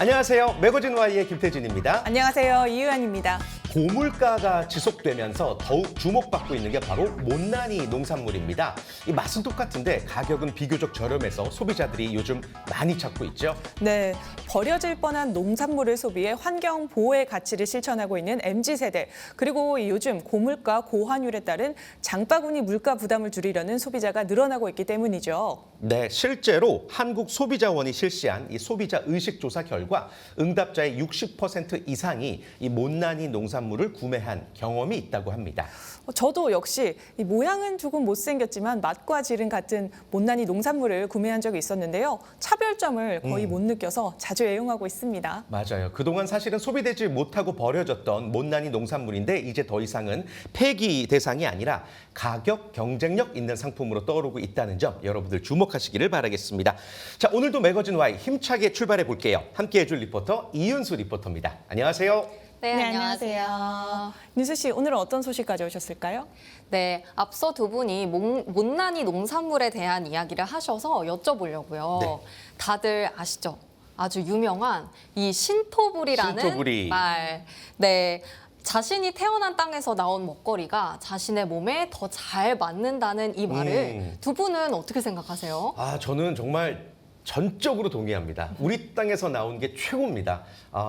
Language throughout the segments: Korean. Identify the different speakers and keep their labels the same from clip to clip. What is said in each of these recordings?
Speaker 1: 안녕하세요. 매거진 Y의 김태진입니다.
Speaker 2: 안녕하세요. 이유연입니다.
Speaker 1: 고물가가 지속되면서 더욱 주목받고 있는 게 바로 못난이 농산물입니다. 이 맛은 똑같은데 가격은 비교적 저렴해서 소비자들이 요즘 많이 찾고 있죠.
Speaker 2: 네, 버려질 뻔한 농산물을 소비해 환경 보호의 가치를 실천하고 있는 MZ세대, 그리고 요즘 고물가, 고환율에 따른 장바구니 물가 부담을 줄이려는 소비자가 늘어나고 있기 때문이죠.
Speaker 1: 네, 실제로 한국소비자원이 실시한 이 소비자 의식조사 결과 응답자의 60% 이상이 이 못난이 농산물을 구매한 경험이 있다고 합니다.
Speaker 2: 저도 역시 이 모양은 조금 못생겼지만 맛과 질은 같은 못난이 농산물을 구매한 적이 있었는데요. 차별점을 거의 못 느껴서 자주 애용하고 있습니다.
Speaker 1: 맞아요. 그동안 사실은 소비되지 못하고 버려졌던 못난이 농산물인데 이제 더 이상은 폐기 대상이 아니라 가격 경쟁력 있는 상품으로 떠오르고 있다는 점 여러분들 주목하시기를 바라겠습니다. 자, 오늘도 매거진 Y 힘차게 출발해 볼게요. 함께해 줄 리포터 이윤수 리포터입니다. 안녕하세요.
Speaker 3: 네, 안녕하세요.
Speaker 2: 윤수 씨, 오늘은 어떤 소식 가져오셨을까요?
Speaker 3: 네, 앞서 두 분이 못난이 농산물에 대한 이야기를 하셔서 여쭤보려고요.
Speaker 1: 네.
Speaker 3: 다들 아시죠? 아주 유명한 이 신토부리라는
Speaker 1: 신토부리.
Speaker 3: 말. 네. 자신이 태어난 땅에서 나온 먹거리가 자신의 몸에 더 잘 맞는다는 이 말을 두 분은 어떻게 생각하세요?
Speaker 1: 저는 정말 전적으로 동의합니다. 우리 땅에서 나온 게 최고입니다.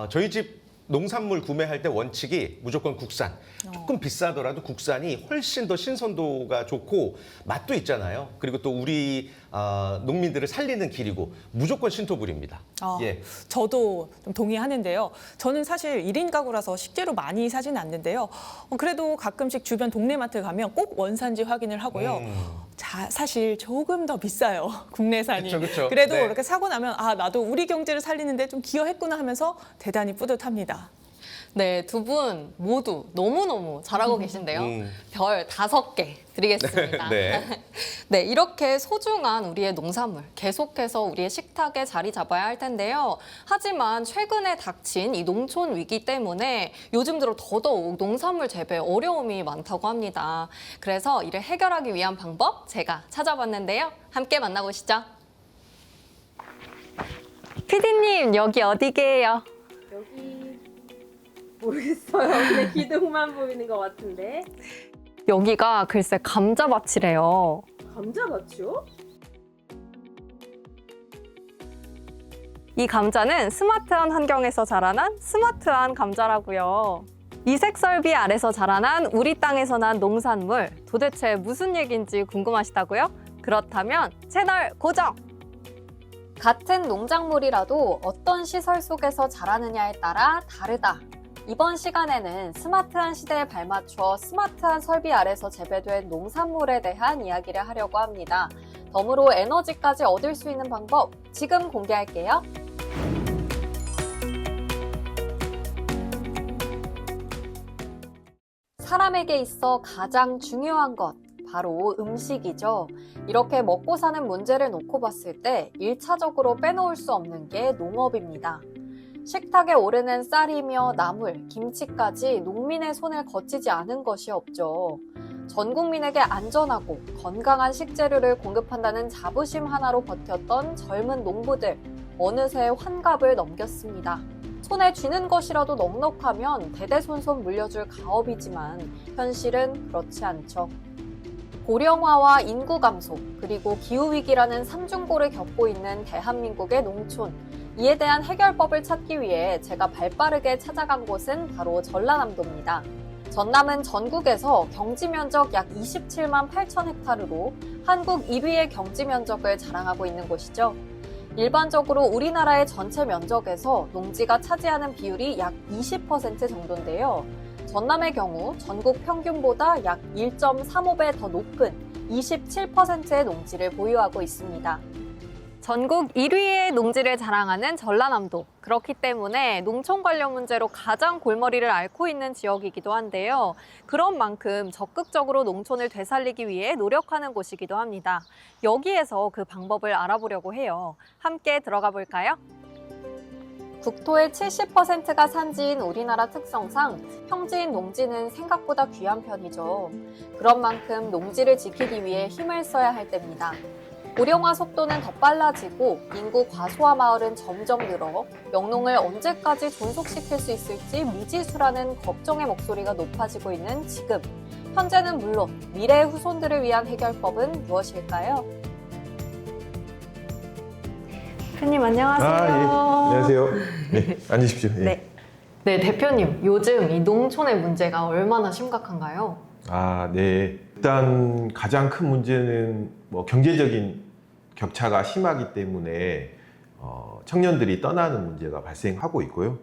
Speaker 1: 저희 집 농산물 구매할 때 원칙이 무조건 국산. 조금 비싸더라도 국산이 훨씬 더 신선도가 좋고 맛도 있잖아요. 그리고 또 우리 농민들을 살리는 길이고 무조건 신토불입니다. 예.
Speaker 2: 저도 좀 동의하는데요. 저는 사실 1인 가구라서 식재료 많이 사지는 않는데요. 그래도 가끔씩 주변 동네마트 가면 꼭 원산지 확인을 하고요. 사실 조금 더 비싸요. 국내산이.
Speaker 1: 그쵸.
Speaker 2: 그래도
Speaker 1: 네.
Speaker 2: 이렇게 사고 나면 나도 우리 경제를 살리는데 좀 기여했구나 하면서 대단히 뿌듯합니다.
Speaker 3: 네, 두 분 모두 너무너무 잘하고 계신데요. 별 5개 드리겠습니다.
Speaker 1: 네.
Speaker 3: 네, 이렇게 소중한 우리의 농산물 계속해서 우리의 식탁에 자리 잡아야 할 텐데요. 하지만 최근에 닥친 이 농촌 위기 때문에 요즘 들어 더더욱 농산물 재배에 어려움이 많다고 합니다. 그래서 이를 해결하기 위한 방법 제가 찾아봤는데요. 함께 만나보시죠. 피디님, 여기 어디게요?
Speaker 4: 여기 모르겠어요. 그냥 기둥만 보이는 것 같은데.
Speaker 3: 여기가 글쎄 감자밭이래요.
Speaker 4: 감자밭이요?
Speaker 3: 이 감자는 스마트한 환경에서 자라난 스마트한 감자라고요. 이색 설비 아래서 자라난 우리 땅에서 난 농산물, 도대체 무슨 얘기인지 궁금하시다고요? 그렇다면 채널 고정! 같은 농작물이라도 어떤 시설 속에서 자라느냐에 따라 다르다. 이번 시간에는 스마트한 시대에 발맞춰 스마트한 설비 아래서 재배된 농산물에 대한 이야기를 하려고 합니다. 덤으로 에너지까지 얻을 수 있는 방법 지금 공개할게요. 사람에게 있어 가장 중요한 것, 바로 음식이죠. 이렇게 먹고 사는 문제를 놓고 봤을 때 1차적으로 빼놓을 수 없는 게 농업입니다. 식탁에 오르는 쌀이며 나물, 김치까지 농민의 손을 거치지 않은 것이 없죠. 전 국민에게 안전하고 건강한 식재료를 공급한다는 자부심 하나로 버텼던 젊은 농부들, 어느새 환갑을 넘겼습니다. 손에 쥐는 것이라도 넉넉하면 대대손손 물려줄 가업이지만 현실은 그렇지 않죠. 고령화와 인구 감소, 그리고 기후위기라는 삼중고를 겪고 있는 대한민국의 농촌. 이에 대한 해결법을 찾기 위해 제가 발빠르게 찾아간 곳은 바로 전라남도입니다. 전남은 전국에서 경지면적 약 27만 8천 헥타르로 한국 1위의 경지면적을 자랑하고 있는 곳이죠. 일반적으로 우리나라의 전체 면적에서 농지가 차지하는 비율이 약 20% 정도인데요. 전남의 경우 전국 평균보다 약 1.35배 더 높은 27%의 농지를 보유하고 있습니다. 전국 1위의 농지를 자랑하는 전라남도. 그렇기 때문에 농촌 관련 문제로 가장 골머리를 앓고 있는 지역이기도 한데요. 그런 만큼 적극적으로 농촌을 되살리기 위해 노력하는 곳이기도 합니다. 여기에서 그 방법을 알아보려고 해요. 함께 들어가 볼까요? 국토의 70%가 산지인 우리나라 특성상 평지인 농지는 생각보다 귀한 편이죠. 그런 만큼 농지를 지키기 위해 힘을 써야 할 때입니다. 고령화 속도는 더 빨라지고 인구 과소화 마을은 점점 늘어 영농을 언제까지 존속시킬 수 있을지 미지수라는 걱정의 목소리가 높아지고 있는 지금. 현재는 물론 미래의 후손들을 위한 해결법은 무엇일까요? 대표님 안녕하세요.
Speaker 5: 안녕하세요. 네, 앉으십시오. 예.
Speaker 3: 네. 네, 대표님. 요즘 이 농촌의 문제가 얼마나 심각한가요?
Speaker 5: 네. 일단 가장 큰 문제는 경제적인 격차가 심하기 때문에 청년들이 떠나는 문제가 발생하고 있고요.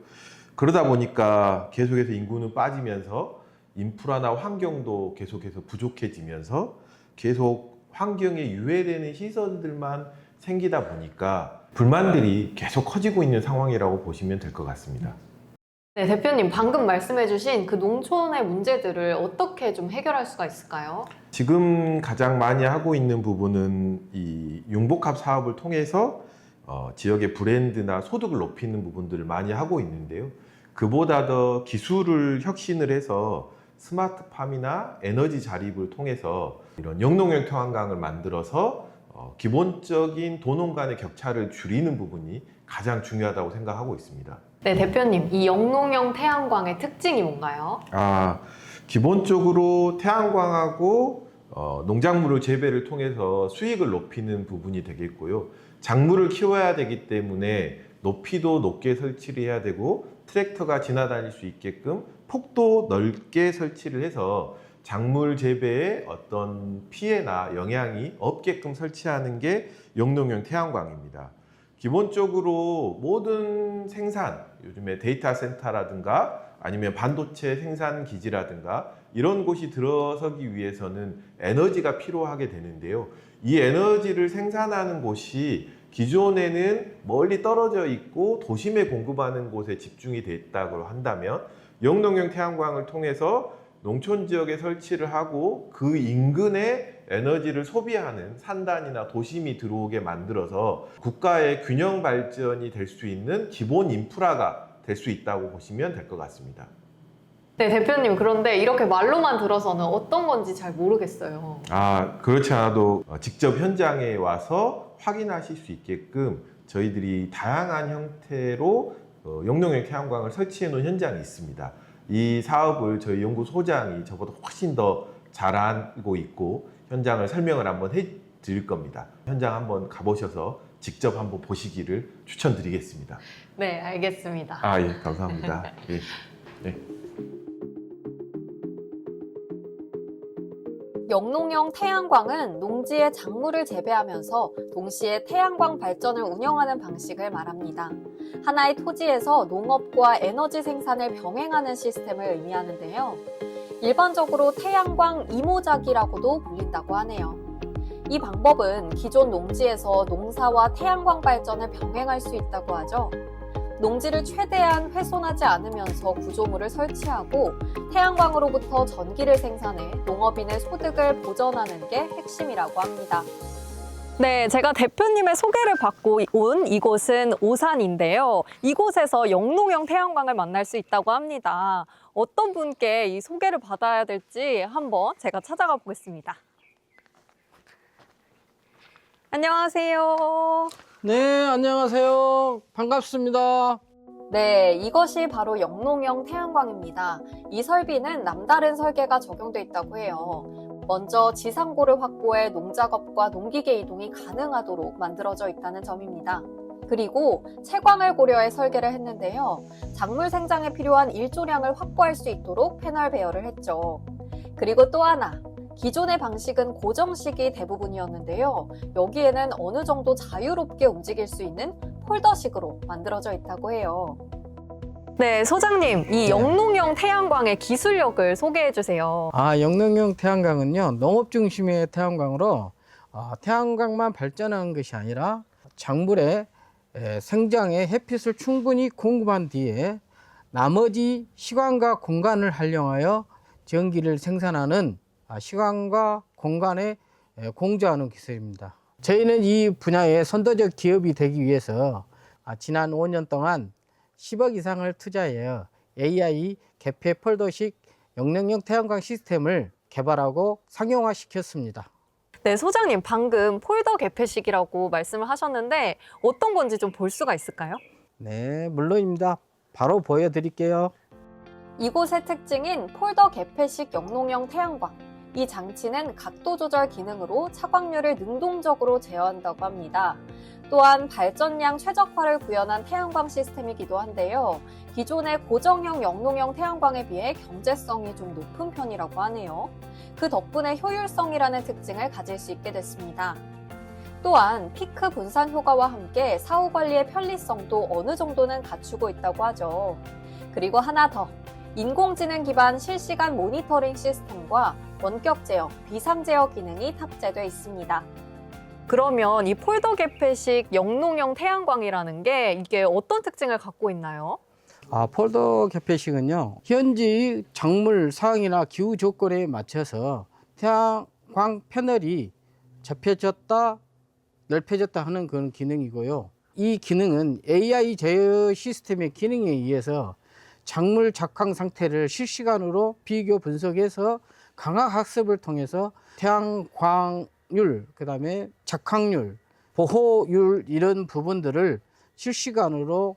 Speaker 5: 그러다 보니까 계속해서 인구는 빠지면서 인프라나 환경도 계속해서 부족해지면서 계속 환경에 유해되는 시설들만 생기다 보니까 불만들이 계속 커지고 있는 상황이라고 보시면 될 것 같습니다.
Speaker 3: 네, 대표님 방금 말씀해주신 그 농촌의 문제들을 어떻게 좀 해결할 수가 있을까요?
Speaker 5: 지금 가장 많이 하고 있는 부분은 이 융복합 사업을 통해서 지역의 브랜드나 소득을 높이는 부분들을 많이 하고 있는데요. 그보다 더 기술을 혁신을 해서 스마트팜이나 에너지 자립을 통해서 이런 영농형 태양광을 만들어서 기본적인 도농 간의 격차를 줄이는 부분이 가장 중요하다고 생각하고 있습니다.
Speaker 3: 네, 대표님. 이 영농형 태양광의 특징이 뭔가요?
Speaker 5: 기본적으로 태양광하고 농작물을 재배를 통해서 수익을 높이는 부분이 되겠고요. 작물을 키워야 되기 때문에 높이도 높게 설치를 해야 되고 트랙터가 지나다닐 수 있게끔 폭도 넓게 설치를 해서 작물 재배에 어떤 피해나 영향이 없게끔 설치하는 게 영농형 태양광입니다. 기본적으로 모든 생산, 요즘에 데이터 센터라든가 아니면 반도체 생산 기지라든가 이런 곳이 들어서기 위해서는 에너지가 필요하게 되는데요. 이 에너지를 생산하는 곳이 기존에는 멀리 떨어져 있고 도심에 공급하는 곳에 집중이 돼 있다고 한다면 영농형 태양광을 통해서 농촌 지역에 설치를 하고 그 인근에 에너지를 소비하는 산단이나 도심이 들어오게 만들어서 국가의 균형 발전이 될 수 있는 기본 인프라가 될 수 있다고 보시면 될 것 같습니다.
Speaker 3: 네, 대표님. 그런데 이렇게 말로만 들어서는 어떤 건지 잘 모르겠어요.
Speaker 5: 그렇지 않아도 직접 현장에 와서 확인하실 수 있게끔 저희들이 다양한 형태로 영농형 태양광을 설치해 놓은 현장이 있습니다. 이 사업을 저희 연구소장이 저보다 훨씬 더 잘 알고 있고 현장을 설명을 한번 해 드릴 겁니다. 현장 한번 가보셔서 직접 한번 보시기를 추천드리겠습니다.
Speaker 3: 네, 알겠습니다.
Speaker 5: 예, 감사합니다. 예. 네.
Speaker 3: 영농형 태양광은 농지에 작물을 재배하면서 동시에 태양광 발전을 운영하는 방식을 말합니다. 하나의 토지에서 농업과 에너지 생산을 병행하는 시스템을 의미하는데요. 일반적으로 태양광 이모작이라고도 불린다고 하네요. 이 방법은 기존 농지에서 농사와 태양광 발전을 병행할 수 있다고 하죠. 농지를 최대한 훼손하지 않으면서 구조물을 설치하고 태양광으로부터 전기를 생산해 농업인의 소득을 보전하는 게 핵심이라고 합니다. 네, 제가 대표님의 소개를 받고 온 이곳은 오산인데요. 이곳에서 영농형 태양광을 만날 수 있다고 합니다. 어떤 분께 이 소개를 받아야 될지 한번 제가 찾아가 보겠습니다. 안녕하세요.
Speaker 6: 네, 안녕하세요. 반갑습니다.
Speaker 3: 네, 이것이 바로 영농형 태양광입니다. 이 설비는 남다른 설계가 적용돼 있다고 해요. 먼저 지상고를 확보해 농작업과 농기계 이동이 가능하도록 만들어져 있다는 점입니다. 그리고 채광을 고려해 설계를 했는데요. 작물 생장에 필요한 일조량을 확보할 수 있도록 패널 배열을 했죠. 그리고 또 하나, 기존의 방식은 고정식이 대부분이었는데요. 여기에는 어느 정도 자유롭게 움직일 수 있는 폴더식으로 만들어져 있다고 해요. 네, 소장님, 이 영농형 태양광의 기술력을 소개해 주세요.
Speaker 6: 영농형 태양광은요, 농업 중심의 태양광으로 태양광만 발전하는 것이 아니라 작물의 생장에 햇빛을 충분히 공급한 뒤에 나머지 시간과 공간을 활용하여 전기를 생산하는 시간과 공간에 공조하는 기술입니다. 저희는 이 분야의 선도적 기업이 되기 위해서 지난 5년 동안 10억 이상을 투자하여 AI 개폐 폴더식 영농형 태양광 시스템을 개발하고 상용화시켰습니다.
Speaker 3: 네, 소장님 방금 폴더 개폐식이라고 말씀을 하셨는데 어떤 건지 좀 볼 수가 있을까요?
Speaker 6: 네, 물론입니다. 바로 보여드릴게요.
Speaker 3: 이곳의 특징인 폴더 개폐식 영농형 태양광. 이 장치는 각도 조절 기능으로 차광률을 능동적으로 제어한다고 합니다. 또한 발전량 최적화를 구현한 태양광 시스템이기도 한데요. 기존의 고정형 영농형 태양광에 비해 경제성이 좀 높은 편이라고 하네요. 그 덕분에 효율성이라는 특징을 가질 수 있게 됐습니다. 또한 피크 분산 효과와 함께 사후 관리의 편리성도 어느 정도는 갖추고 있다고 하죠. 그리고 하나 더, 인공지능 기반 실시간 모니터링 시스템과 원격 제어, 비상 제어 기능이 탑재되어 있습니다. 그러면 이 폴더 개폐식 영농형 태양광이라는 게 이게 어떤 특징을 갖고 있나요?
Speaker 6: 폴더 개폐식은요, 현지 작물 상황이나 기후 조건에 맞춰서 태양광 패널이 접혀졌다, 넓혀졌다 하는 그런 기능이고요. 이 기능은 AI 제어 시스템의 기능에 의해서 작물 작황 상태를 실시간으로 비교 분석해서 강화 학습을 통해서 태양광률, 그다음에 작황률, 보호율 이런 부분들을 실시간으로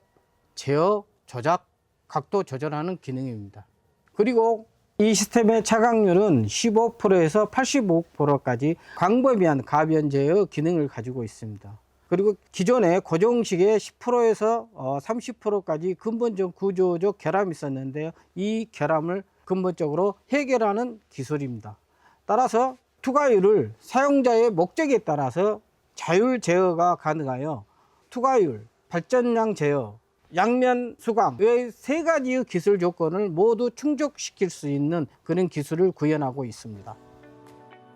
Speaker 6: 제어, 조작, 각도 조절하는 기능입니다. 그리고 이 시스템의 차광률은 15%에서 85%까지 광범위한 가변 제어 기능을 가지고 있습니다. 그리고 기존의 고정식의 10%에서 30%까지 근본적 구조적 결함이 있었는데요. 이 결함을 근본적으로 해결하는 기술입니다. 따라서 투과율을 사용자의 목적에 따라서 자율 제어가 가능하여 투과율, 발전량 제어, 양면 수강 이 세 가지의 기술 조건을 모두 충족시킬 수 있는 그런 기술을 구현하고 있습니다.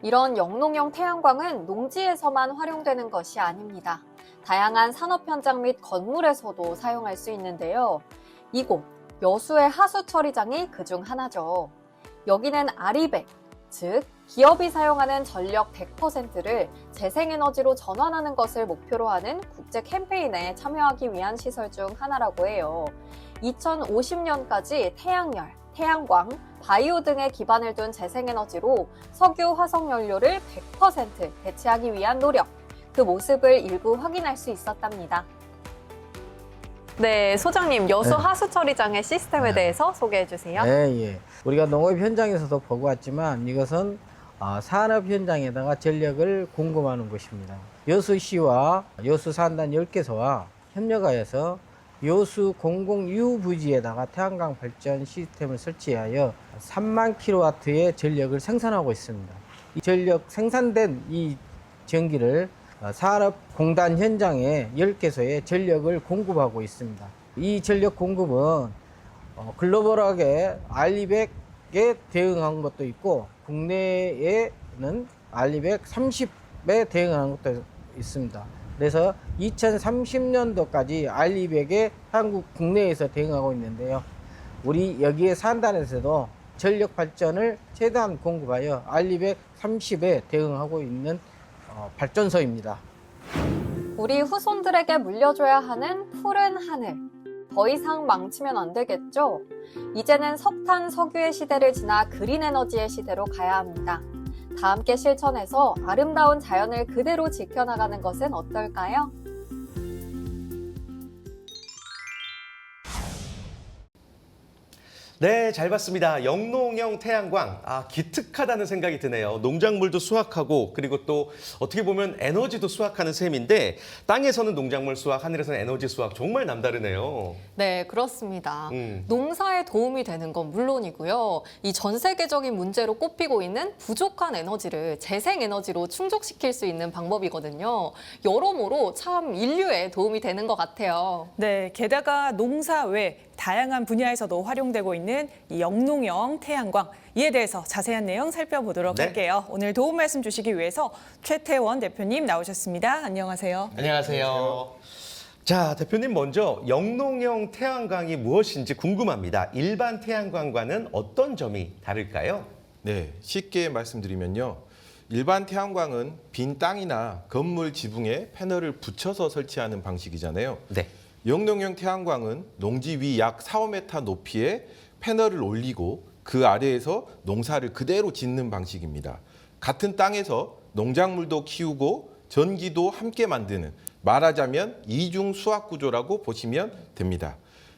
Speaker 3: 이런 영농형 태양광은 농지에서만 활용되는 것이 아닙니다. 다양한 산업 현장 및 건물에서도 사용할 수 있는데요. 이곳 여수의 하수 처리장이 그중 하나죠. 여기는 아리백, 즉 기업이 사용하는 전력 100%를 재생에너지로 전환하는 것을 목표로 하는 국제 캠페인에 참여하기 위한 시설 중 하나라고 해요. 2050년까지 태양열, 태양광, 바이오 등의 기반을 둔 재생에너지로 석유, 화석연료를 100% 대체하기 위한 노력, 그 모습을 일부 확인할 수 있었답니다. 네, 소장님, 여수 하수처리장의 시스템에 대해서 소개해 주세요.
Speaker 6: 네, 우리가 농업 현장에서도 보고 왔지만 이것은 산업 현장에다가 전력을 공급하는 곳입니다. 여수시와 여수 산단 10개소와 협력하여서 여수 공공유부지에다가 태양광 발전 시스템을 설치하여 3만 킬로와트의 전력을 생산하고 있습니다. 이 전력 생산된 이 전기를 산업공단 현장에 10개소에 전력을 공급하고 있습니다. 이 전력 공급은 글로벌하게 알리백에 대응한 것도 있고 국내에는 알리백 30에 대응한 것도 있습니다. 그래서 2030년도까지 알리백에 한국 국내에서 대응하고 있는데요. 우리 여기에 산단에서도 전력 발전을 최대한 공급하여 알리백 30에 대응하고 있는 발전소입니다.
Speaker 3: 우리 후손들에게 물려줘야 하는 푸른 하늘. 더 이상 망치면 안 되겠죠? 이제는 석탄, 석유의 시대를 지나 그린 에너지의 시대로 가야 합니다. 다 함께 실천해서 아름다운 자연을 그대로 지켜나가는 것은 어떨까요?
Speaker 1: 네, 잘 봤습니다. 영농형 태양광. 기특하다는 생각이 드네요. 농작물도 수확하고 그리고 또 어떻게 보면 에너지도 수확하는 셈인데 땅에서는 농작물 수확, 하늘에서는 에너지 수확 정말 남다르네요.
Speaker 3: 네, 그렇습니다. 농사에 도움이 되는 건 물론이고요. 이 전 세계적인 문제로 꼽히고 있는 부족한 에너지를 재생에너지로 충족시킬 수 있는 방법이거든요. 여러모로 참 인류에 도움이 되는 것 같아요.
Speaker 2: 네, 게다가 농사 외 다양한 분야에서도 활용되고 있는 이 영농형 태양광, 이에 대해서 자세한 내용 살펴보도록
Speaker 1: 네.
Speaker 2: 할게요. 오늘 도움 말씀 주시기 위해서 최태원 대표님 나오셨습니다. 안녕하세요.
Speaker 1: 안녕하세요. 자, 대표님 먼저 영농형 태양광이 무엇인지 궁금합니다. 일반 태양광과는 어떤 점이 다를까요?
Speaker 5: 네, 쉽게 말씀드리면요. 일반 태양광은 빈 땅이나 건물 지붕에 패널을 붙여서 설치하는 방식이잖아요.
Speaker 1: 네.
Speaker 5: 영농형 태양광은 농지 위 약 4, 5m 높이에 패널을 올리고 그 아래에서 농사를 그대로 짓는 방식입니다. 같은 땅에서 농작물도 키우고 전기도 함께 만드는, 말하자면 이중 수학 구조라고 보시면 됩니다.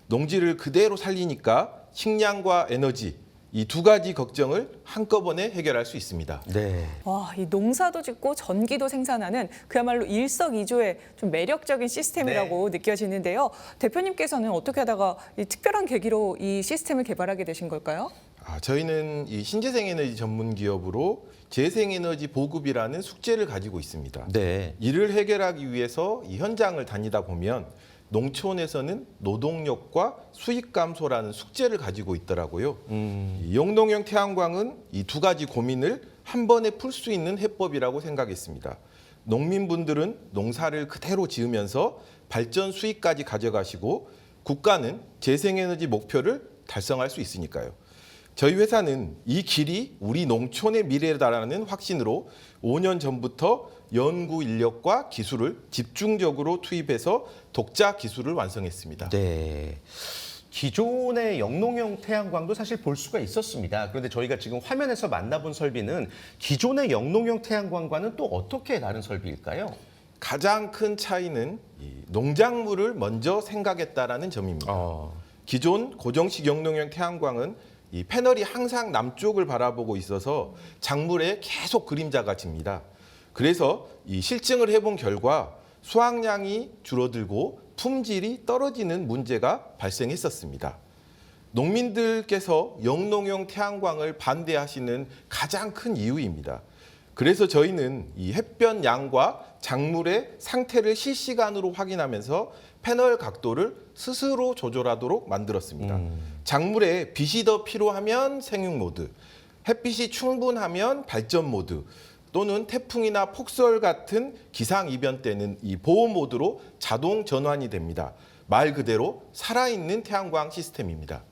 Speaker 5: 농지를 그대로 살리니까 식량과 에너지, 이 두 가지 걱정을 한꺼번에 해결할 수 있습니다.
Speaker 1: 네.
Speaker 2: 와, 이 농사도 짓고 전기도 생산하는 그야말로 일석이조의 좀 매력적인 시스템이라고 느껴지는데요. 대표님께서는 어떻게 하다가 이 특별한 계기로 이 시스템을 개발하게 되신 걸까요?
Speaker 5: 저희는 이 신재생에너지 전문 기업으로 재생에너지 보급이라는 숙제를 가지고 있습니다.
Speaker 1: 네.
Speaker 5: 이를 해결하기 위해서 이 현장을 다니다 보면 농촌에서는 노동력과 수익 감소라는 숙제를 가지고 있더라고요. 이 영농형 태양광은 이 두 가지 고민을 한 번에 풀 수 있는 해법이라고 생각했습니다. 농민분들은 농사를 그대로 지으면서 발전 수익까지 가져가시고 국가는 재생에너지 목표를 달성할 수 있으니까요. 저희 회사는 이 길이 우리 농촌의 미래다라는 확신으로 5년 전부터 연구 인력과 기술을 집중적으로 투입해서 독자 기술을 완성했습니다.
Speaker 1: 네. 기존의 영농형 태양광도 사실 볼 수가 있었습니다. 그런데 저희가 지금 화면에서 만나본 설비는 기존의 영농형 태양광과는 또 어떻게 다른 설비일까요?
Speaker 5: 가장 큰 차이는 이 농작물을 먼저 생각했다라는 점입니다. 기존 고정식 영농형 태양광은 이 패널이 항상 남쪽을 바라보고 있어서 작물에 계속 그림자가 집니다. 그래서 이 실증을 해본 결과 수확량이 줄어들고 품질이 떨어지는 문제가 발생했었습니다. 농민들께서 영농형 태양광을 반대하시는 가장 큰 이유입니다. 그래서 저희는 이 햇볕 양과 작물의 상태를 실시간으로 확인하면서 패널 각도를 스스로 조절하도록 만들었습니다. 작물에 빛이 더 필요하면 생육 모드, 햇빛이 충분하면 발전 모드, 또는 태풍이나 폭설 같은 기상 이변 때는 이 보호 모드로 자동 전환이 됩니다. 말 그대로 살아있는 태양광 시스템입니다.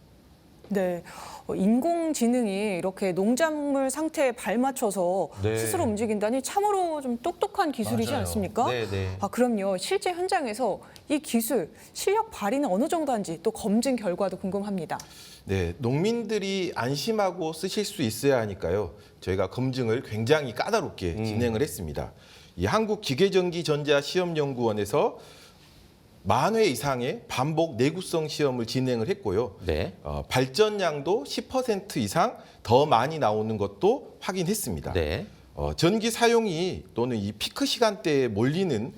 Speaker 2: 네, 인공지능이 이렇게 농작물 상태에 발맞춰서
Speaker 1: 네.
Speaker 2: 스스로 움직인다니 참으로 좀 똑똑한 기술이지
Speaker 1: 맞아요.
Speaker 2: 않습니까?
Speaker 1: 네, 네.
Speaker 2: 그럼요. 실제 현장에서 이 기술 실력 발휘는 어느 정도 한지 또 검증 결과도 궁금합니다.
Speaker 5: 네, 농민들이 안심하고 쓰실 수 있어야 하니까요. 저희가 검증을 굉장히 까다롭게 진행을 했습니다. 이 한국기계전기전자시험연구원에서 10,000회 이상의 반복 내구성 시험을 진행을 했고요.
Speaker 1: 네.
Speaker 5: 발전량도 10% 이상 더 많이 나오는 것도 확인했습니다.
Speaker 1: 네.
Speaker 5: 전기 사용이 또는 이 피크 시간대에 몰리는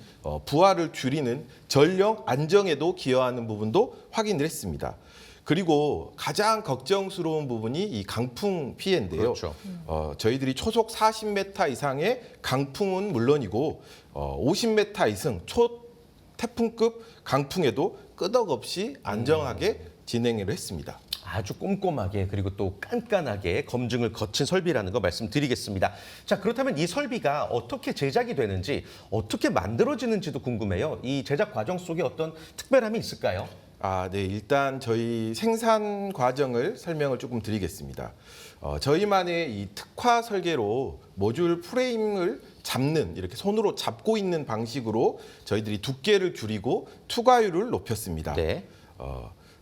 Speaker 5: 부하를 줄이는 전력 안정에도 기여하는 부분도 확인을 했습니다. 그리고 가장 걱정스러운 부분이 이 강풍 피해인데요.
Speaker 1: 그렇죠.
Speaker 5: 저희들이 초속 40m 이상의 강풍은 물론이고 50m 이상 초태풍급 강풍에도 끄덕없이 안정하게 진행을 했습니다.
Speaker 1: 아주 꼼꼼하게 그리고 또 깐깐하게 검증을 거친 설비라는 거 말씀드리겠습니다. 자, 그렇다면 이 설비가 어떻게 제작이 되는지, 어떻게 만들어지는지도 궁금해요. 이 제작 과정 속에 어떤 특별함이 있을까요?
Speaker 5: 네. 일단 저희 생산 과정을 설명을 조금 드리겠습니다. 저희만의 이 특화 설계로 모듈 프레임을 잡는, 이렇게 손으로 잡고 있는 방식으로 저희들이 두께를 줄이고 투과율을 높였습니다.
Speaker 1: 네.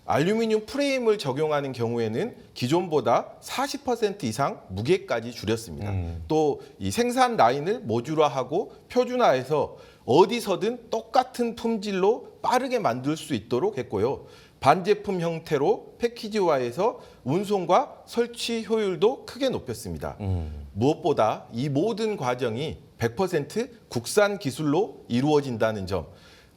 Speaker 5: 알루미늄 프레임을 적용하는 경우에는 기존보다 40% 이상 무게까지 줄였습니다. 또 이 생산 라인을 모듈화하고 표준화해서 어디서든 똑같은 품질로 빠르게 만들 수 있도록 했고요. 반제품 형태로 패키지화해서 운송과 설치 효율도 크게 높였습니다. 무엇보다 이 모든 과정이 100% 국산 기술로 이루어진다는 점,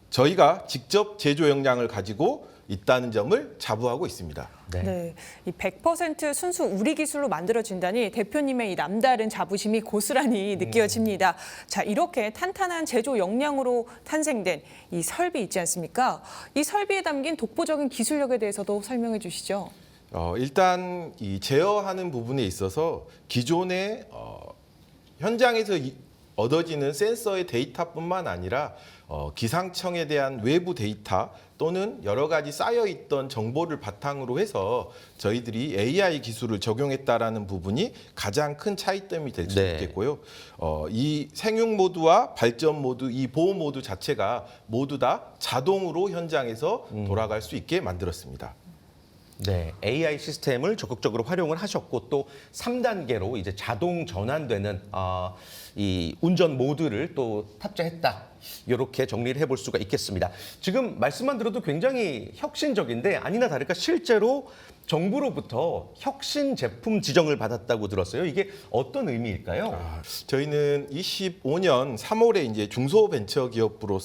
Speaker 5: 저희가 직접 제조 역량을 가지고 있다는 점을 자부하고 있습니다.
Speaker 2: 네, 이 100% 순수 우리 기술로 만들어진다니 대표님의 이 남다른 자부심이 고스란히 느껴집니다. 자, 이렇게 탄탄한 제조 역량으로 탄생된 이 설비 있지 않습니까? 이 설비에 담긴 독보적인 기술력에 대해서도 설명해 주시죠.
Speaker 5: 일단 이 제어하는 부분에 있어서 기존의 현장에서 얻어지는 센서의 데이터뿐만 아니라 기상청에 대한 외부 데이터 또는 여러 가지 쌓여있던 정보를 바탕으로 해서 저희들이 AI 기술을 적용했다라는 부분이 가장 큰 차이점이 될 수
Speaker 1: 네.
Speaker 5: 있겠고요. 이 생육 모드와 발전 모드, 이 보호 모드 자체가 모두 다 자동으로 현장에서 돌아갈 수 있게 만들었습니다.
Speaker 1: 네, AI 시스템을 적극적으로 활용을 하셨고 또 3단계로 이제 자동 전환되는 이 운전 모드를 또 탑재했다. 이렇게 정리를 해볼 수가 있겠습니다. 지금 말씀만 들어도 굉장히 혁신적인데 아니나 다를까 실제로 정부로부터 혁신 제품 지정을 받았다고 들었어요. 이게 어떤 의미일까요?
Speaker 5: 저희는 25년 3월에 이제 중소벤처기업부로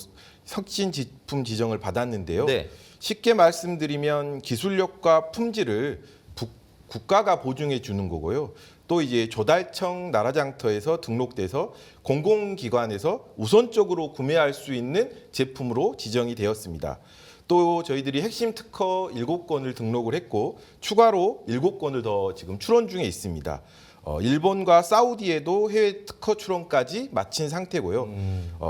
Speaker 5: 혁신 제품 지정을 받았는데요.
Speaker 1: 네.
Speaker 5: 쉽게 말씀드리면 기술력과 품질을 국가가 보증해 주는 거고요. 또 이제 조달청 나라장터에서 등록돼서 공공기관에서 우선적으로 구매할 수 있는 제품으로 지정이 되었습니다. 또 저희들이 핵심 특허 7건을 등록을 했고 추가로 7건을 더 지금 출원 중에 있습니다. 일본과 사우디에도 해외 특허 출원까지 마친 상태고요.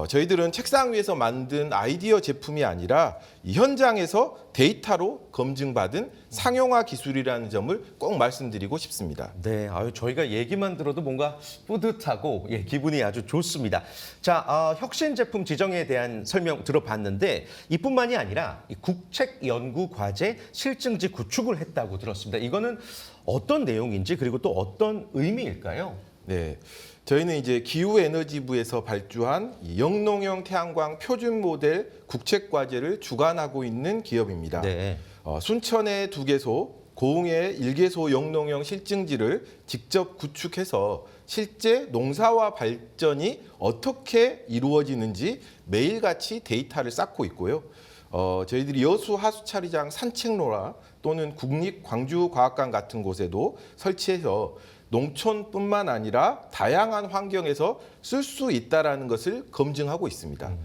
Speaker 5: 저희들은 책상 위에서 만든 아이디어 제품이 아니라 이 현장에서 데이터로 검증받은 상용화 기술이라는 점을 꼭 말씀드리고 싶습니다.
Speaker 1: 네, 저희가 얘기만 들어도 뭔가 뿌듯하고 기분이 아주 좋습니다. 자, 혁신 제품 지정에 대한 설명 들어봤는데 이뿐만이 아니라 이 국책연구과제 실증지 구축을 했다고 들었습니다. 이거는 어떤 내용인지 그리고 또 어떤 의미일까요?
Speaker 5: 네, 저희는 이제 기후에너지부에서 발주한 이 영농형 태양광 표준 모델 국책과제를 주관하고 있는 기업입니다.
Speaker 1: 네.
Speaker 5: 순천의 2개소, 고흥의 1개소 영농형 실증지를 직접 구축해서 실제 농사와 발전이 어떻게 이루어지는지 매일같이 데이터를 쌓고 있고요. 저희들이 여수 하수차리장 산책로나 또는 국립광주과학관 같은 곳에도 설치해서 농촌뿐만 아니라 다양한 환경에서 쓸 수 있다는 것을 검증하고 있습니다.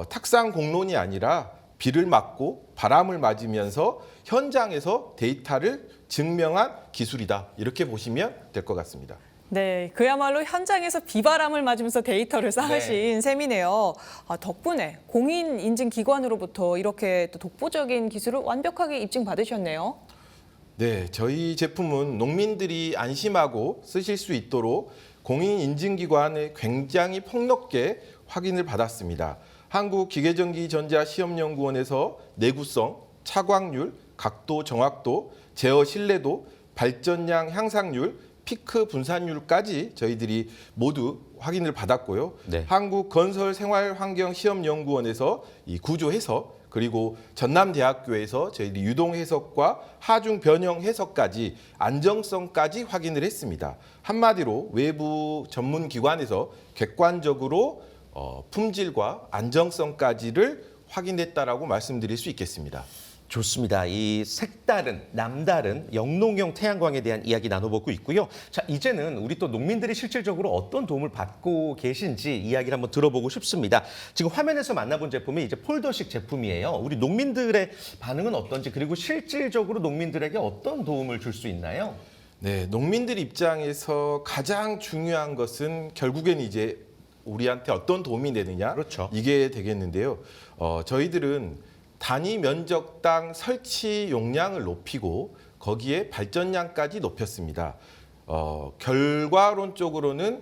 Speaker 5: 탁상 공론이 아니라 비를 맞고 바람을 맞으면서 현장에서 데이터를 증명한 기술이다. 이렇게 보시면 될 것 같습니다.
Speaker 2: 네, 그야말로 현장에서 비바람을 맞으면서 데이터를 쌓으신 셈이네요. 덕분에 공인인증기관으로부터 이렇게 또 독보적인 기술을 완벽하게 입증받으셨네요.
Speaker 5: 네, 저희 제품은 농민들이 안심하고 쓰실 수 있도록 공인인증기관의 굉장히 폭넓게 확인을 받았습니다. 한국기계전기전자시험연구원에서 내구성, 차광률, 각도 정확도, 제어 신뢰도, 발전량 향상률, 피크 분산율까지 저희들이 모두 확인을 받았고요.
Speaker 1: 네.
Speaker 5: 한국건설생활환경시험연구원에서 이 구조 해석 그리고 전남대학교에서 저희들이 유동 해석과 하중 변형 해석까지 안정성까지 확인을 했습니다. 한마디로 외부 전문 기관에서 객관적으로 품질과 안정성까지를 확인했다라고 말씀드릴 수 있겠습니다.
Speaker 1: 좋습니다. 이 색다른, 남다른 영농형 태양광에 대한 이야기 나눠보고 있고요. 자, 이제는 우리 또 농민들이 실질적으로 어떤 도움을 받고 계신지 이야기를 한번 들어보고 싶습니다. 지금 화면에서 만나본 제품이 이제 폴더식 제품이에요. 우리 농민들의 반응은 어떤지 그리고 실질적으로 농민들에게 어떤 도움을 줄 수 있나요?
Speaker 5: 네, 농민들 입장에서 가장 중요한 것은 결국엔 이제 우리한테 어떤 도움이 되느냐,
Speaker 1: 그렇죠.
Speaker 5: 이게 되겠는데요. 저희들은 단위 면적당 설치 용량을 높이고 거기에 발전량까지 높였습니다. 결과론적으로는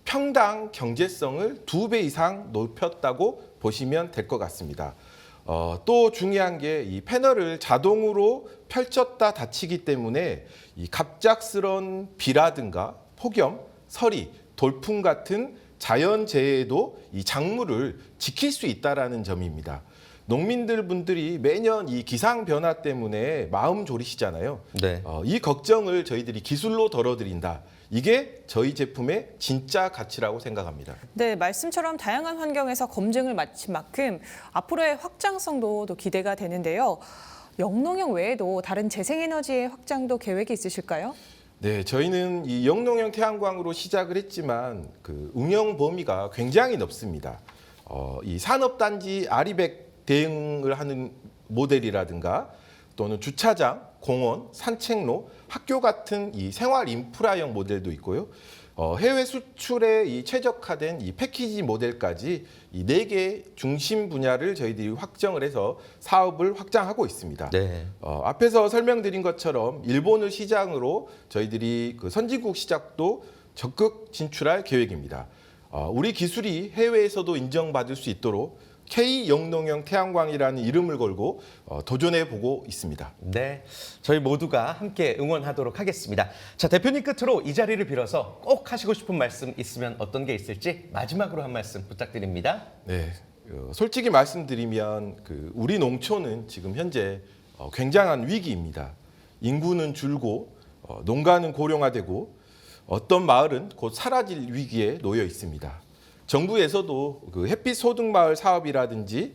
Speaker 5: 평당 경제성을 2배 이상 높였다고 보시면 될 것 같습니다. 또 중요한 게 이 패널을 자동으로 펼쳤다 닫히기 때문에 이 갑작스런 비라든가 폭염, 서리, 돌풍 같은 자연재해에도 이 작물을 지킬 수 있다는 점입니다. 농민들 분들이 매년 이 기상 변화 때문에 마음 졸이시잖아요.
Speaker 1: 네.
Speaker 5: 이 걱정을 저희들이 기술로 덜어드린다. 이게 저희 제품의 진짜 가치라고 생각합니다.
Speaker 2: 네, 말씀처럼 다양한 환경에서 검증을 마친 만큼 앞으로의 확장성도 또 기대가 되는데요. 영농형 외에도 다른 재생에너지의 확장도 계획이 있으실까요?
Speaker 5: 네, 저희는 이 영농형 태양광으로 시작을 했지만 그 응용 범위가 굉장히 넓습니다. 이 산업단지 아리백 대응을 하는 모델이라든가 또는 주차장, 공원, 산책로, 학교 같은 이 생활 인프라형 모델도 있고요. 해외 수출에 이 최적화된 이 패키지 모델까지 이 4개 중심 분야를 저희들이 확정을 해서 사업을 확장하고 있습니다.
Speaker 1: 네.
Speaker 5: 앞에서 설명드린 것처럼 일본을 시장으로 저희들이 그 선진국 시장도 적극 진출할 계획입니다. 우리 기술이 해외에서도 인정받을 수 있도록 K 영농형 태양광이라는 이름을 걸고 도전해 보고 있습니다.
Speaker 1: 네, 저희 모두가 함께 응원하도록 하겠습니다. 자, 대표님 끝으로 이 자리를 빌어서 꼭 하시고 싶은 말씀 있으면 어떤 게 있을지 마지막으로 한 말씀 부탁드립니다.
Speaker 5: 네, 솔직히 말씀드리면 우리 농촌은 지금 현재 굉장한 위기입니다. 인구는 줄고 농가는 고령화되고 어떤 마을은 곧 사라질 위기에 놓여 있습니다. 정부에서도 햇빛 소득 마을 사업이라든지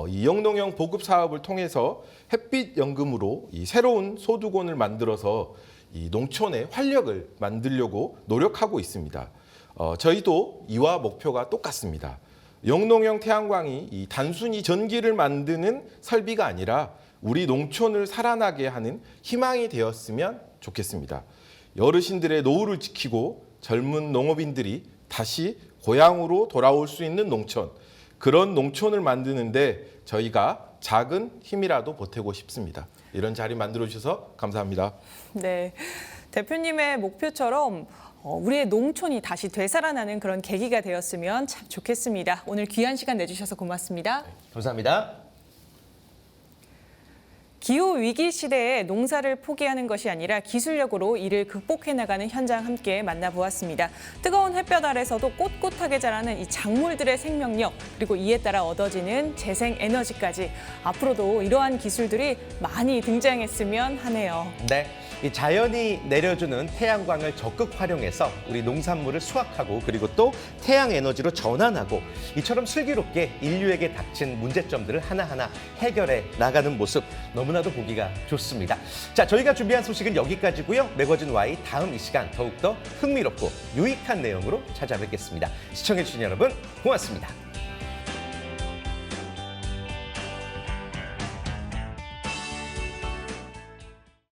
Speaker 5: 이 영농형 보급 사업을 통해서 햇빛 연금으로 이 새로운 소득원을 만들어서 이 농촌의 활력을 만들려고 노력하고 있습니다. 저희도 이와 목표가 똑같습니다. 영농형 태양광이 이 단순히 전기를 만드는 설비가 아니라 우리 농촌을 살아나게 하는 희망이 되었으면 좋겠습니다. 어르신들의 노후를 지키고 젊은 농업인들이 다시 고향으로 돌아올 수 있는 농촌, 그런 농촌을 만드는데 저희가 작은 힘이라도 보태고 싶습니다. 이런 자리 만들어주셔서 감사합니다.
Speaker 2: 네, 대표님의 목표처럼 우리의 농촌이 다시 되살아나는 그런 계기가 되었으면 참 좋겠습니다. 오늘 귀한 시간 내주셔서 고맙습니다.
Speaker 1: 감사합니다.
Speaker 2: 기후 위기 시대에 농사를 포기하는 것이 아니라 기술력으로 이를 극복해 나가는 현장 함께 만나보았습니다. 뜨거운 햇볕 아래서도 꼿꼿하게 자라는 이 작물들의 생명력, 그리고 이에 따라 얻어지는 재생 에너지까지 앞으로도 이러한 기술들이 많이 등장했으면 하네요.
Speaker 1: 네, 이 자연이 내려주는 태양광을 적극 활용해서 우리 농산물을 수확하고 그리고 또 태양 에너지로 전환하고 이처럼 슬기롭게 인류에게 닥친 문제점들을 하나하나 해결해 나가는 모습 너무나도 보기가 좋습니다. 자, 저희가 준비한 소식은 여기까지고요. 매거진 Y 다음 이 시간 더욱더 흥미롭고 유익한 내용으로 찾아뵙겠습니다. 시청해주신 여러분 고맙습니다.